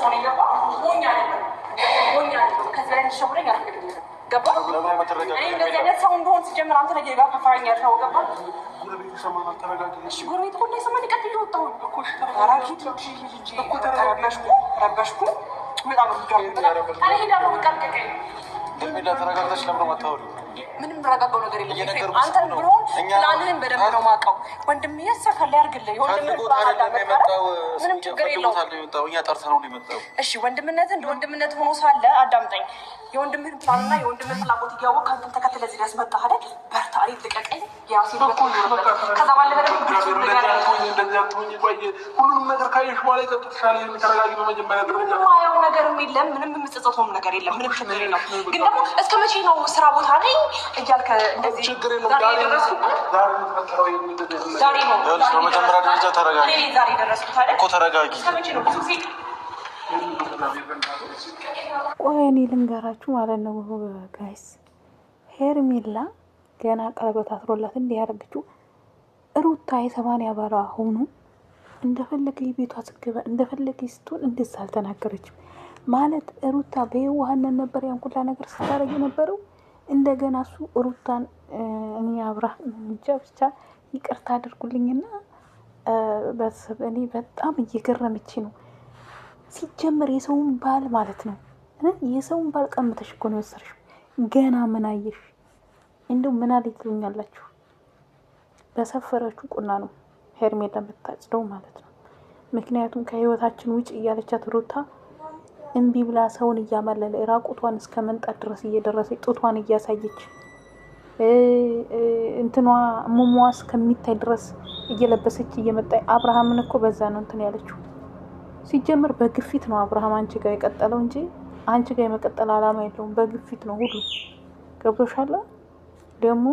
ሰው ነው ገባ ሆኛ ከዚህ ላይ ሸውረኝ አልፈልግም ገባ እኔ እንደዚህ አይነት ሰው እንደሆን ሲጀምር አንተ ነገር ጋር ከፋኛ ያለው ገባ ጉርቤት ሰማና ተረጋግሽ ጉርቤት ሁሉ ሰማን ይቀጥል ይወጣው እኮ ተራራኪት እኮ ተረጋግሽኩ በጣም ነው እኔ ሄዳለሁ ቀልቀቀኝ ደምላ ተረጋግተሽ ለምን ማታወሪ ምንም ረጋጋው ነገር የለም አንተን ብሎ ፕላንህን በደንብ ነው ማውቀው ወንድም ያሳካል ያርግልህ ወንድም ባላዳ መጣው ምንም ችግር የለውም እኛ ጠርተነው ነው የመጣው እሺ ወንድምነት እንደ ወንድምነት ሆኖ ሳለ አዳምጠኝ የወንድምህን ፕላንና የወንድምህን ፍላጎት እያወቅህ አንተን ተከትለህ እዚህ ድረስ መጣህ አይደል በርታ እኔ ልቀቀኝ የራሴን ከዛ ባለፈ ደግሞ እንደዚህ አትሆኝ ቆይ ሁሉንም ነገር ካየሽ በኋላ ይጠጥሻል ተረጋጊ በመጀመሪያ ደረጃ ማየው ነገርም የለም ምንም የምትጸጸተውም ነገር የለም ምንም ችግር የለውም ግን ደግሞ እስከ መቼ ነው ስራ ቦታ ላይ እያልከ እንደዚህ ችግር የለም ዛሬ ነው በመጀመሪያ ደረጃ ተረጋጊ እኔ ዛሬ ደረስኩት አይደል እኮ ተረጋጊ እስከ መቼ ነው ብዙ ጊዜ ቆይ እኔ ልንገራችሁ ማለት ነው ጋይስ ሄርሜላ ገና ቀለበት አስሮላት እንዲህ ያደረገችው ሩታ የ80 አባራ ሆኖ እንደፈለገ ቤቷ ስገባ እንደፈለገ ስትሆን እንደዛ አልተናገረችም ማለት ሩታ በየዋህነት ነበር ያን ሁላ ነገር ስታረግ የነበረው እንደገና እሱ ሩታን እኔ አብራ ብቻ ይቅርታ አድርጉልኝና በሰብ እኔ በጣም እየገረመች ነው ሲጀመር የሰውን ባል ማለት ነው የሰውን ባል ቀምተሽ እኮ ነው ወሰርሽው ገና ምን አየሽ እንደው ምን አልይትሉኛላችሁ በሰፈራችሁ ቁና ነው ሄርሜላ የምታጭደው ማለት ነው ምክንያቱም ከህይወታችን ውጭ እያለቻት ሩታ እንቢ ብላ ሰውን እያመለለ ራቁቷን እስከ መንጣት ድረስ እየደረሰች ጡቷን እያሳየች እንትኗ ሙሙዋስ ከሚታይ ድረስ እየለበሰች እየመጣች አብርሃምን እኮ በዛ ነው እንትን ያለችው ሲጀምር በግፊት ነው አብርሃም አንቺ ጋር የቀጠለው እንጂ አንቺ ጋር የመቀጠል አላማ የለውም በግፊት ነው ሁሉ ገብቶሻል ደግሞ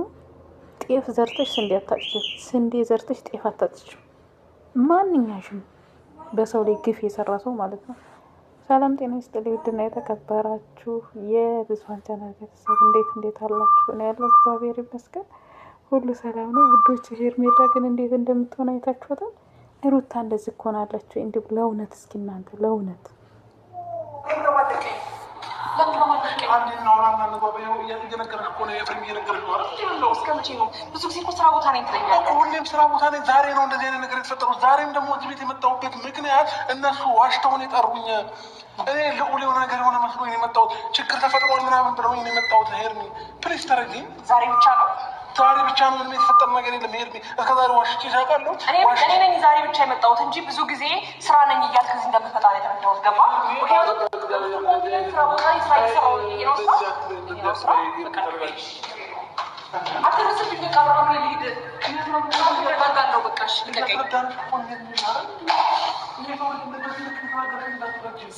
ጤፍ ዘርተሽ ስንዴ አታጭጂ ስንዴ ዘርተሽ ጤፍ አታጭጂ ማንኛሽም በሰው ላይ ግፍ የሰራ ሰው ማለት ነው ሰላም ጤና ይስጥልኝ ውድና የተከበራችሁ የብዙኃን ቻናል ቤተሰብ እንዴት አላችሁ ነው ያለው እግዚአብሔር ይመስገን ሁሉ ሰላም ነው ውዶች ሄርሜላ ግን እንዴት እንደምትሆን አይታችኋታል ሩታ እንደዚህ ኮናላችሁ እንዴ ለውነት እስኪ እናንተ ለውነት ብዙ ጊዜ እኮ ስራ ቦታ ነኝ ትለኛለህ ሁሌም ስራ ቦታ ነኝ ዛሬ ነው እንደዚህ አይነት ነገር የተፈጠረው ዛሬም ደግሞ እዚህ ቤት የመጣሁበት ምክንያት እነሱ ዋሽተውን የጠሩኝ እኔ ልዑል የሆነ ነገር የሆነ መስሎኝ የመጣሁት ችግር ተፈጥሯል ምናምን ብለውኝ የመጣሁት ሄርሚ ፕሊዝ ተረጂኝ ዛሬ ብቻ ነው ምንም የተፈጠረ ነገር የለም ሄርሚ እስከዛሬ ዋሽቼ ሳውቃለሁ እኔ ነኝ ዛሬ ብቻ የመጣሁት እንጂ ብዙ ጊዜ ስራ ነኝ እያልክ እዚህ እንደምትመጣ ነው የተረዳሁት ገባ አትረስብኝ በቃ አብርሃም ልሂድ እረጋጋለሁ በቃሽ ልቀቀኝ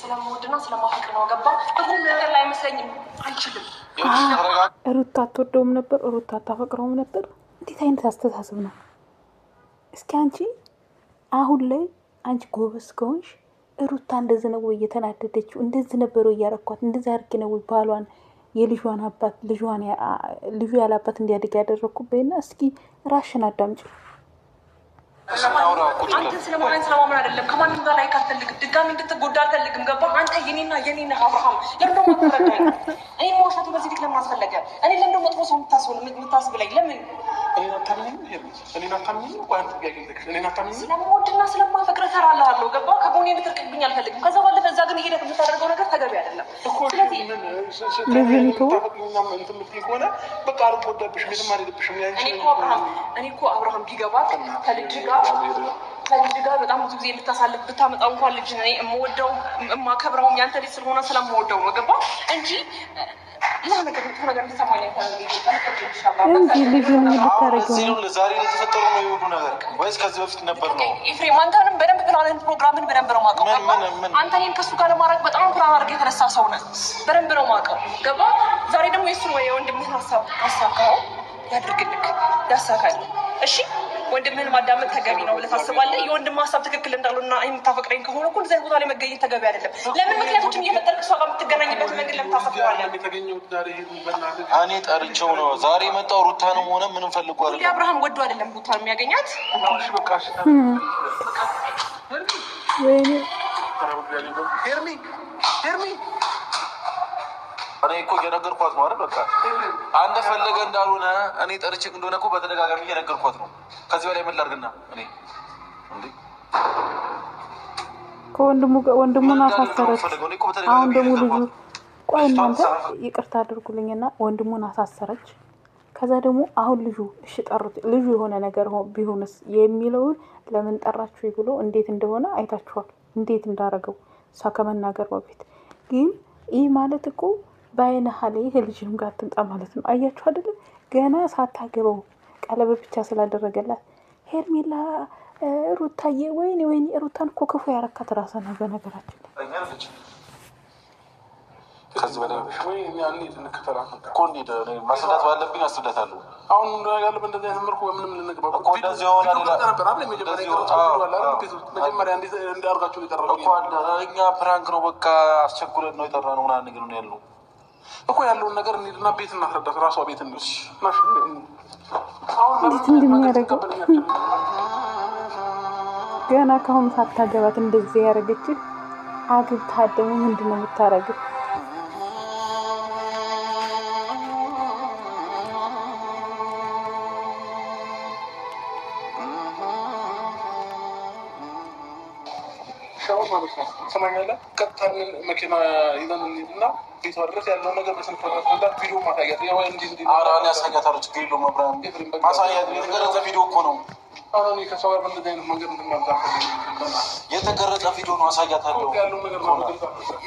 ስለምወድና ስለማፈቅር ነው ገባ ሁሉም ነገር ላይ አይመስለኝም አልችልም ሩታ አትወደውም ነበር ሩታ አታፈቅረውም ነበር እንዴት አይነት አስተሳሰብ ነው እስኪ አንቺ አሁን ላይ አንቺ ጎበዝ ከሆንሽ ሩታ እንደዚህ ነው ወይ የተናደደችው እንደዚህ ነበር ወይ ያረኳት እንደዚህ አድርጌ ነው ወይ ባሏን የልጇን አባት ልጁ ያላባት እንዲያድግ ያደረኩበትና እስኪ ራሽን አዳምጪ አንተ ስለማመን አይደለም ከማንም ጋር ላይ ካልፈልግም ድጋሚ እንድትጎዳ አልፈልግም ገባ አንተ የኔና አብርሃም ለምን ነው ተረጋጋ እኔ ሞሻቱ በዚህ ልክ ለምን አስፈለገ እኔ ለምን ነው መጥፎ ሰው የምታስብለኝ ለምን እኔ ናታምኝ ቋንት ያገኝልክ እኔ ናታምኝ ስለምወድና ስለማፈቅር እሰራለሁ ገባ ከጎኔ እንድትርቅብኝ አልፈልግም ከዛ ባለፈ እዛ ግን ሄደህ የምታደርገው ነገር ተገቢ አይደለም ስለዚህ ሆነ በቃ አልወደብሽ ምንም አይደብሽም እኔ እኮ አብርሃም ቢገባት ከልጅ ጋር በጣም ብዙ ጊዜ ልታሳልፍ ብታመጣው እንኳን ልጅ ነኝ የምወደው የማከብረውም ያንተ ልጅ ስለሆነ ስለምወደው ነው ገባ እንጂ ሌላ ነገር እንድትሰማኝ እንጂ ልጁን ልታረገው ነው ዛሬ የተፈጠረው ነው የሁሉ ነገር ወይስ ከዚህ በፊት ነበር ነው ኤፍሬም አንተንም በደንብ ፕላንን ፕሮግራምን በደንብ ነው ማቀው አንተ እኔን ከሱ ጋር ለማድረግ በጣም ፕላን አድርገህ የተነሳ ሰው ነህ በደንብ ነው ማቀው ገባ ዛሬ ደግሞ የእሱን ወይ የወንድምህን ሀሳብ አሳካው ያድርግልክ ያሳካል እሺ ወንድምህን ማዳመጥ ተገቢ ነው ብለህ ታስባለህ የወንድም ሀሳብ ትክክል እንዳልሆነና የምታፈቅረኝ ከሆነ እኮ እንደዚህ ቦታ ላይ መገኘት ተገቢ አይደለም ለምን ምክንያቶችን እየፈጠርክ እሷ ጋር የምትገናኝበት መንገድ ለምን ታስባለህ እኔ ጠርቼው ነው ዛሬ የመጣው ሩታንም ሆነ ምንም ፈልጎ አይደለም አብርሃም ወዶ አይደለም ሩታን የሚያገኛት ሄርሚ እኔ እኮ እየነገርኳት ነው አይደል? በቃ አንተ ፈለገ እንዳልሆነ እኔ ጠርቼክ እንደሆነ እኮ በተደጋጋሚ እየነገርኳት ነው። ከዚህ በላይ ምን ላድርግና እኔ እንዴ ወንድሙን አሳሰረች። አሁን ደግሞ ልጁ ቆይ እናንተ ይቅርታ አድርጉልኝና ወንድሙን አሳሰረች። ከዛ ደግሞ አሁን ልጁ እሺ ጠሩት። ልጁ የሆነ ነገር ቢሆንስ የሚለውን ለምን ጠራችሁ ብሎ እንዴት እንደሆነ አይታችኋል፣ እንዴት እንዳረገው እሷ ከመናገር በፊት ግን ይህ ማለት እኮ በአይነ ሀሌ ልጅም ጋር ትምጣ ማለት ነው። አያችሁ አይደለም? ገና ሳታገበው ቀለበት ብቻ ስላደረገላት ሄርሜላ ሩታዬ፣ ወይኔ ሩታን እኮ ክፉ ያረካት ራሷ ነው። በነገራችን ከዚህ በላይ ማስረዳት ባለብኝ አስረዳታለሁ። አሁን ያለበት እንደዚህ አይነት መልኩ በምንም ልንግባባ እኛ ፕራንክ ነው በቃ አስቸኩለን ነው የጠራነው ምናምን ነገር ነው ያለው እኮ ያለውን ነገር እንሂድና ቤት እናስረዳት። ራሷ ቤት እንሂድ። እንዴት እንደሚያደርገው ገና ከአሁኑ ሳታገባት እንደዚህ ያደረገችህ አግብታ ደግሞ ምንድን ነው የምታደርገው? ሰማኛለህ? ቀጥታ መኪና ይዘን እንሂድና ቤቷ ድረስ ያለውን ነገር በስንት ቪዲዮ ማሳያት ያሳያታሉ። ችግር የለውም አብርሃም ማሳያት የተቀረጸ ቪዲዮ እኮ ነው። አሁን ከሰው ጋር በእንደዚህ አይነት መንገድ የተቀረጸ ቪዲዮ ነው። አሳያታለሁ ያለውን ነገር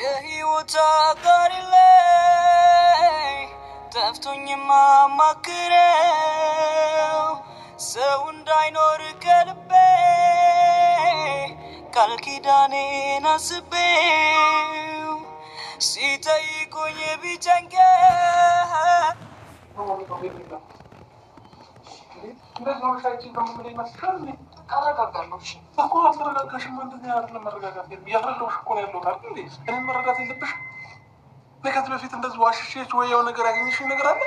የህይወት አጋሪ ላይ ጠፍቶኝ የማማክረው ሰው እንዳይኖር ከልቤ ቃል ኪዳኔን አስቤው ሲጠይቁኝ ቢጨንቀኝ መረዳት የለብሽም። ከዚህ በፊት እንደዚህ ዋሽቼ ወይ የሆነ ነገር ያገኘሽኝ ነገር አለ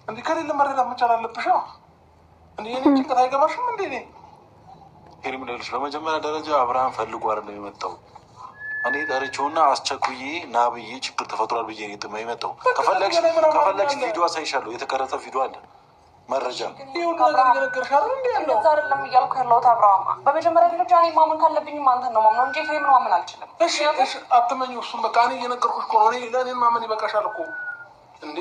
እንዲ ከሌለ መረዳት መቻል አለብሽ። እንዲ ጭንቀት አይገባሽም እንዴ? ሄርሜላሽ በመጀመሪያ ደረጃ አብርሃም ፈልጎ አይደለም የመጣው። እኔ ጠርቼውና አስቸኩዬ ና ብዬ ችግር ተፈጥሯል ብዬ ነው የመጣው። ከፈለግሽ ቪዲዮ አሳይሻለሁ። የተቀረጸ ቪዲዮ አለ፣ መረጃ አይደለም እያልኩ ያለሁት አብርሃም። በመጀመሪያ ደረጃ እኔ ማመን ካለብኝም አንተን ነው ማምነው እንጂ ፍሬምን ማመን አልችልም። አትመኝ። እሱም በቃ እኔ እየነገርኩሽ እኮ ነው። ለእኔን ማመን ይበቃሻል እኮ እንዴ።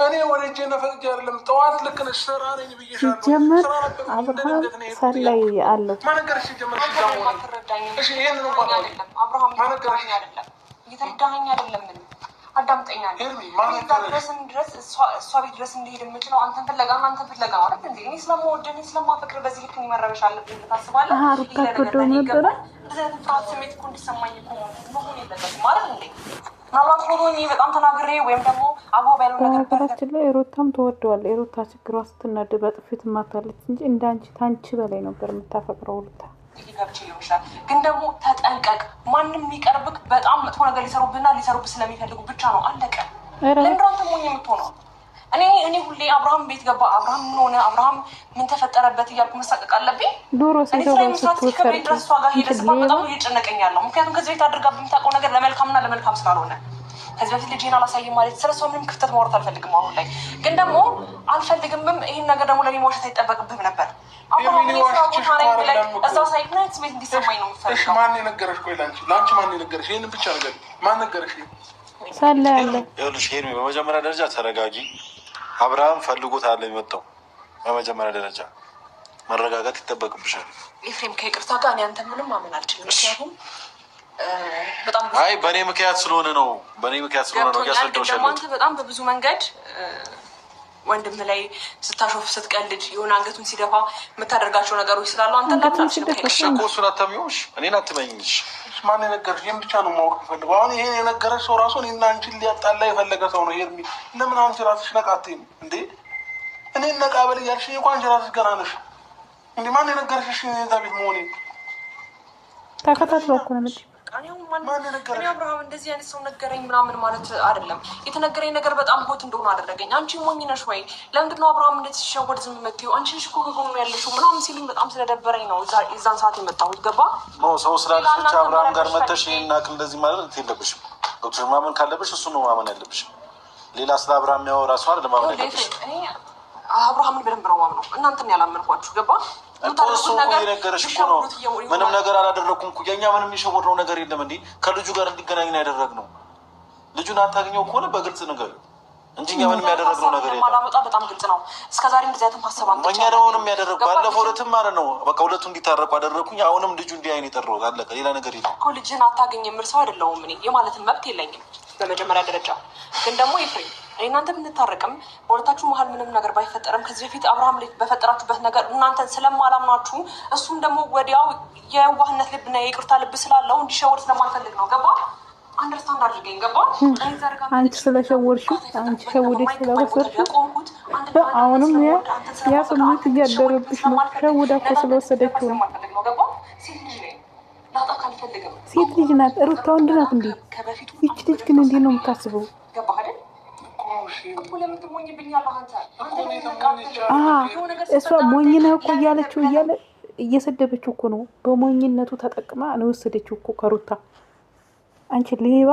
እኔ ወደ እጄ ነፈቅጄ አይደለም። ጠዋት ልክ ነሽ ስራ ነኝ ብዬሻለሁ። ሲጀመር አብርሃም ሰላይ አለው ማነገርሽ ሲጀመር አብርሃም እየተረዳኸኝ አይደለም። ምንም አዳምጠኛል። ድረስ እሷ ቤት ድረስ እንዲሄድ የምችለው አንተን ፍለጋ ማለት እንዴ? እኔ ስለምወድህ ስለማፈቅር በዚህ ልክ መረበሽ አለብኝ ታስባለህ? ፍርሃት ስሜት እኮ እንዲሰማኝ እኮ መሆን የለበትም ማለት እንዴ? ምናልባት ሆኖ በጣም ተናግሬ ወይም ደግሞ አግባብ ያለው ነገር በነገራችን ላይ ሩታም ተወደዋል። የሩታ ችግሯ ስትናደድ በጥፊት ማታለች እንጂ እንዳንቺ ታንቺ በላይ ነበር የምታፈቅረው ሩታ። ሊገብች ይሆናል ግን ደግሞ ተጠንቀቅ። ማንም የሚቀርብክ በጣም መጥፎ ነገር ሊሰሩብህ ስለሚፈልጉ ብቻ ነው። አለቀ። ለምንድን አንተ ሞኝ የምትሆነው? እኔ ሁሌ አብርሃም ቤት ገባ፣ አብርሃም ምን ሆነ፣ አብርሃም ምን ተፈጠረበት እያልኩ መሳቀቅ አለብኝ? ዶሮ ሲከብሬ ድረስ እሷ ጋር ሄደህ ስፋ በጣም እየጨነቀኝ ያለው ምክንያቱም ከዚህ ቤት አድርጋ በምታውቀው ነገር ለመልካምና ለመልካም ስላልሆነ ከዚህ በፊት ልጄን አላሳይም ማለት ስለሷ ምንም ክፍተት ማውራት አልፈልግም። አሁን ላይ ግን ደግሞ አልፈልግምም። ይህን ነገር ደግሞ ለኔ መዋሸት አይጠበቅብህም ነበር። እዛ ሳይክነት ቤት እንዲሰማኝ ነው የምፈልገው። ማን የነገረሽ? ቆይ ለአንቺ ማን የነገረሽ? ይህንን ብቻ ነገር ማን ነገረሽ? ሳለ ያለ ይኸውልሽ ሄርሜ፣ በመጀመሪያ ደረጃ ተረጋጊ። አብርሃም ፈልጎት አለ የመጣው። በመጀመሪያ ደረጃ መረጋጋት ይጠበቅብሻል። ኤፍሬም፣ ከይቅርታ ጋር እኔ አንተን ምንም ማመን አልችልም። ምክንያቱም በጣም አይ በእኔ ምክንያት ስለሆነ ነው እያስረዳሁሽ ያለሁት። አንተ በጣም በብዙ መንገድ ወንድም ላይ ስታሾፍ ስትቀልድ የሆነ አንገቱን ሲደፋ የምታደርጋቸው ነገሮች ስላሉ አንተ እኮ እሱን አታምኚውሽ፣ እኔን አትመኝሽ። ማን የነገረሽ? ይህን ብቻ ነው ማወቅ ፈልገው። አሁን ይሄን የነገረሽ ሰው ራሱ እኔና አንቺን ሊያጣላ የፈለገ ሰው ነው። ሄርሚ፣ ለምን አንቺ ራስሽ ነቃቴም እንዴ? እኔን ነቃበል እያልሽ እኮ አንቺ ራስሽ ገና ነሽ እንዴ? ማን የነገረሽ እዛ ቤት መሆኔ? ተከታትሎ እኮ ነው እኔ አብርሃም እንደዚህ አይነት ሰው ነገረኝ ምናምን ማለት አይደለም። የተነገረኝ ነገር በጣም ሆት እንደሆነ አደረገኝ። አንቺ ሞኝ ነሽ ወይ? ለምንድን ነው አብርሃም እንደዚህ ሲሸወድ ዝም የምትይው? አንቺ ነሽ እኮ ከጎኑ ያለሽው ምናምን ሲሉኝ በጣም ስለደበረኝ ነው የዛን ሰዓት የመጣሁት። ገባ ሰው ስላለሽ ብቻ አብርሃም ጋር መተሽ ይሄን አክል እንደዚህ ማለት የለብሽም። ዶክተር ማመን ካለብሽ እሱ ነው ማመን ያለብሽ። ሌላ ስለ አብርሃም የሚያወራ ሰው አይደለም ማመን ያለብሽ። አብርሃምን በደንብ ነው ማምነው። እናንተን ያላመንኳችሁ ገባ እሱ እኮ የነገረሽ እኮ ነው። ምንም ነገር አላደረኩም እኮ የኛ ምንም የሸወድነው ነገር የለም። እንዴ ከልጁ ጋር እንዲገናኝ ነው ያደረግነው። ልጁን አታገኘው ከሆነ በግልጽ ነገር እንጂ እኛ ምንም ያደረግነው ነገር የለም። ማላመጣ በጣም ግልጽ ነው። እስከዛሬ እንደዚህ አይነት ሀሳብ አንተ እኛ ደውንም ያደረግ ባለፈው ዕለትም ማለት ነው። በቃ ሁለቱ እንዲታረቁ አደረኩኝ። አሁንም ልጁ እንዲህ አይነት የጠራሁት አለቀ። ሌላ ነገር የለም እኮ። ልጅህን አታገኝ የምል ሰው አይደለሁም እኔ። የማለትን መብት የለኝም በመጀመሪያ ደረጃ። ግን ደግሞ ይፍሬ እናንተ ብንታረቅም በሁለታችሁ መሀል ምንም ነገር ባይፈጠርም ከዚህ በፊት አብርሃም ላይ በፈጠራችሁበት ነገር እናንተን ስለማላምናችሁ እሱም ደግሞ ወዲያው የዋህነት ልብና የይቅርታ ልብ ስላለው እንዲሸወድ ስለማልፈልግ ነው። ገባ? አንደርስታንድ አድርገኝ። ገባ? አንቺ ስለሸወድሽው አንቺ ሸውደሽ ስለወሰድሽው አሁንም ያ ስሜት እያደረብሽ ነው። ሸውዳ እኮ ስለወሰደችው ነው። ሴት ልጅ ናት ሩታ፣ ወንድ ናት እንዴ? ይቺ ልጅ ግን እንዴት ነው የምታስበው? እሷ ሞኝ ነህ እኮ እያለችው እያለ እየሰደበችው እኮ ነው። በሞኝነቱ ተጠቅማ ነው የወሰደችው እኮ ከሩታ። አንቺ ሌባ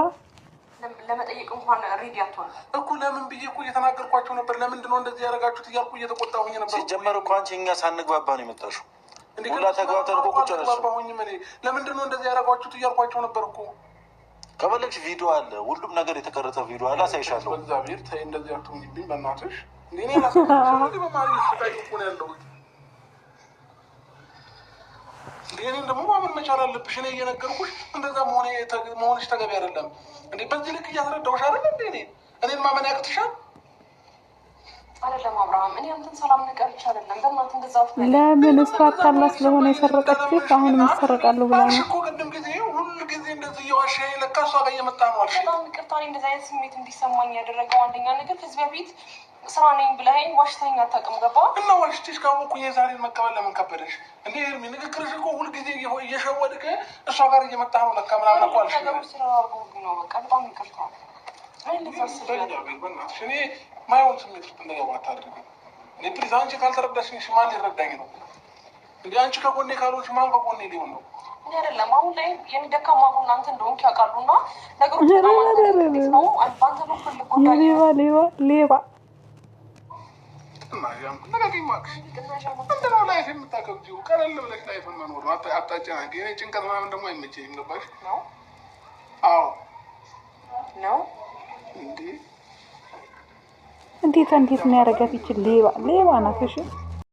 ለመጠየቅ እንኳን ሬዲ አትሆን እኮ። ለምን ብዬ እኮ እየተናገርኳቸው ነበር። ለምንድን ነው እንደዚህ ያደረጋችሁት እያልኩ እየተቆጣሁኝ ነበር። ሲጀመር እኮ አንቺ እኛ ሳንግባባ ነው የመጣሽው። ሁላ ተግባብተን እኮ ቁጭ አለሽ። ለምንድን ነው እንደዚህ ያደረጋችሁት እያልኳቸው ነበር እኮ። ከፈለግሽ ቪዲዮ አለ፣ ሁሉም ነገር የተቀረጸ ቪዲዮ አለ፣ አሳይሻለሁ። በእግዚአብሔር ተይ፣ እንደዚህ አትሁንብኝ በእናትሽ። እኔ እኔን ደግሞ ማመን መቻል አለብሽ። እኔ እየነገርኩሽ እንደዛ መሆንሽ ተገቢ አይደለም እንዴ። በዚህ ልክ እያስረዳሁሽ አይደለ እንዴ? እኔን ማመን ያቅትሻል አይደለም አብርሃም። እኔ አንተን ሰላም ነገር ብቻ አይደለም በእናትህ እንደዛ ለምን እሷ ታላ ስለሆነ የሰረቀችሽ አሁንም ይሰረቃሉ ብላ ነው እኮ። ቅድም ጊዜ ሁሉ ጊዜ እንደዚህ እየዋሻኝ ለካ እሷ ጋር እየመጣ ነው አልሽ። በጣም ይቅርታ። እኔ እንደዚህ አይነት ስሜት እንዲሰማኝ ያደረገው አንደኛ ነገር ከዚህ በፊት ስራ ነኝ ብለኸኝ ዋሽተኸኝ አታውቅም። ገባ? እና ዋሽተሽ ካወኩ የዛሬን መቀበል ለምን ከበደሽ እንዴ? ኤርሚ ንግግርሽ እኮ ሁልጊዜ እየሸወድክ እሷ ጋር እየመጣ ነው ለካ ምናምን እኮ አልሽ። ነገሮች ስለአርጎብኝ ነው። በቃ በጣም ይቅርታ። እኔ ማይሆን ስሜት ውስጥ እንደገባ አታድርጊ። እኔ ፕሊዝ፣ አንቺ ካልተረዳሽኝ ማን ሊረዳኝ ነው እንዴ? አንቺ ከጎኔ ካልሆንሽ ማን ከጎኔ ሊሆን ነው? እኔ አይደለም አሁን ላይ የሚደካማ ጎን አንተ እንደሆንክ ያውቃሉና ነገሮች ነው። በአንተ በኩል ልጎዳ ሌባ ምንድነው ላይፍ የምታከብጂው? ቀለል ብለሽ ላይፍ መኖር ነው። አታጨናቂ። እኔ ጭንቀት ምናምን ደግሞ አይመቸኝም። ገባሽ? አዎ ነው እንዴ። እንዴት ነው ያደረጋት? ይችል ሌባ ናት። እሺ